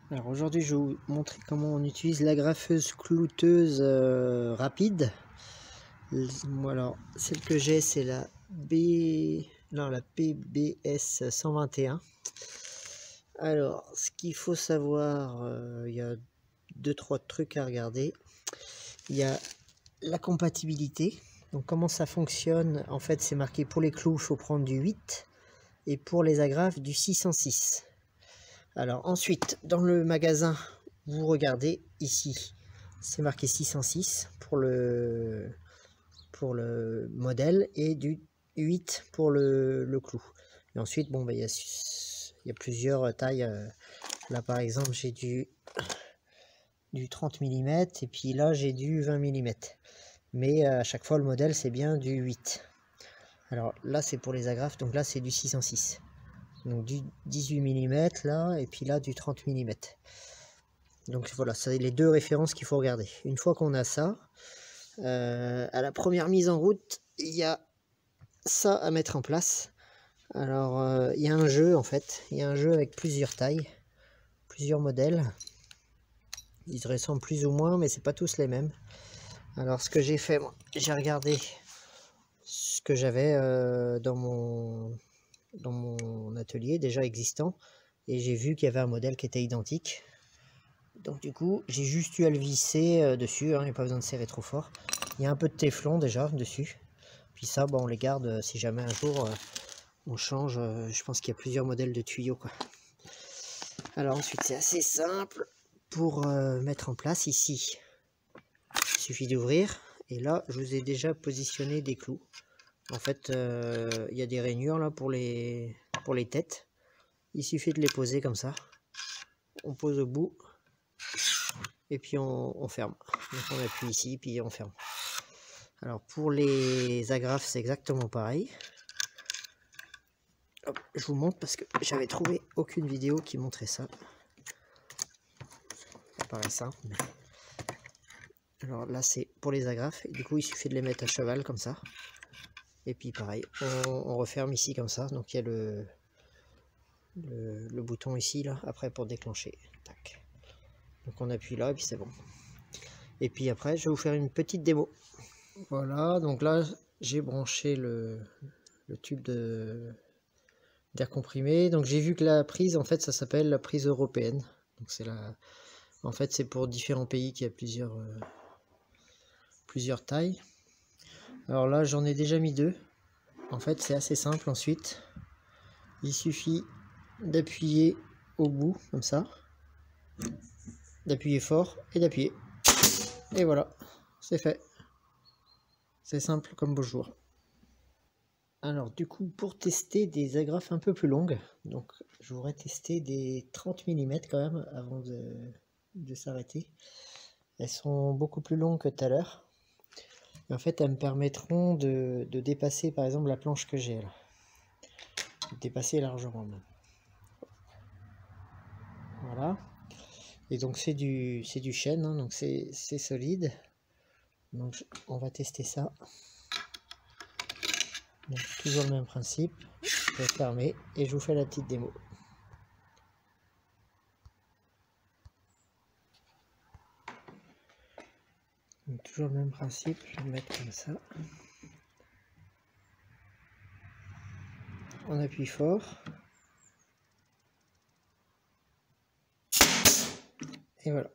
Alors aujourd'hui je vais vous montrer comment on utilise l'agrafeuse clouteuse rapide. Alors celle que j'ai c'est la la PBS 121. Alors ce qu'il faut savoir, il y a 2-3 trucs à regarder. Il y a la compatibilité. Donc comment ça fonctionne, en fait c'est marqué pour les clous il faut prendre du 8 et pour les agrafes du 606. Alors ensuite dans le magasin vous regardez ici, c'est marqué 606 pour le modèle et du 8 pour le clou. Et ensuite, bon, il y a plusieurs tailles. Là, par exemple, j'ai du 30 mm et puis là, j'ai du 20 mm. Mais à chaque fois, le modèle, c'est bien du 8. Alors là, c'est pour les agrafes, donc là, c'est du 606. Donc du 18 mm là, et puis là, du 30 mm. Donc voilà, c'est les deux références qu'il faut regarder. Une fois qu'on a ça, à la première mise en route, il y a ça à mettre en place. Alors, il y a un jeu en fait, il y a un jeu avec plusieurs tailles, plusieurs modèles. Ils se ressemblent plus ou moins, mais c'est pas tous les mêmes. Alors, ce que j'ai fait, moi, j'ai regardé ce que j'avais dans mon atelier déjà existant, et j'ai vu qu'il y avait un modèle qui était identique. Donc du coup, j'ai juste eu à le visser dessus, hein, il n'y a pas besoin de serrer trop fort. Il y a un peu de téflon déjà dessus. Puis ça, bon, on les garde si jamais un jour on change. Je pense qu'il y a plusieurs modèles de tuyaux, quoi. Alors ensuite, c'est assez simple pour mettre en place ici. Il suffit d'ouvrir. Et là, je vous ai déjà positionné des clous. En fait, il y a des rainures là pour les têtes. Il suffit de les poser comme ça. On pose au bout. Et puis on ferme. Donc on appuie ici, puis on ferme. Alors pour les agrafes, c'est exactement pareil. Hop, je vous montre parce que j'avais trouvé aucune vidéo qui montrait ça. Ça paraît simple. Mais... alors là, c'est pour les agrafes. Et du coup, il suffit de les mettre à cheval comme ça. Et puis pareil, on referme ici comme ça. Donc il y a le bouton ici, là, après pour déclencher. Tac. Donc on appuie là et puis c'est bon. Et puis après, je vais vous faire une petite démo. Voilà, donc là, j'ai branché le tube d'air comprimé. Donc j'ai vu que la prise, en fait, ça s'appelle la prise européenne. Donc c'est en fait, c'est pour différents pays qui a plusieurs tailles. Alors là, j'en ai déjà mis 2. En fait, c'est assez simple ensuite. Il suffit d'appuyer au bout, comme ça. D'appuyer fort et d'appuyer. Et voilà, c'est fait. C'est simple comme beau jour. Alors du coup, pour tester des agrafes un peu plus longues, donc je voudrais tester des 30 mm quand même avant de s'arrêter. Elles sont beaucoup plus longues que tout à l'heure. En fait, elles me permettront de dépasser par exemple la planche que j'ai là. De dépasser largement même. Voilà. Et donc c'est du chêne, hein, donc c'est solide. Donc on va tester ça. Donc toujours le même principe. Je vais fermer et je vous fais la petite démo. Donc toujours le même principe, je vais le mettre comme ça. On appuie fort. Et voilà.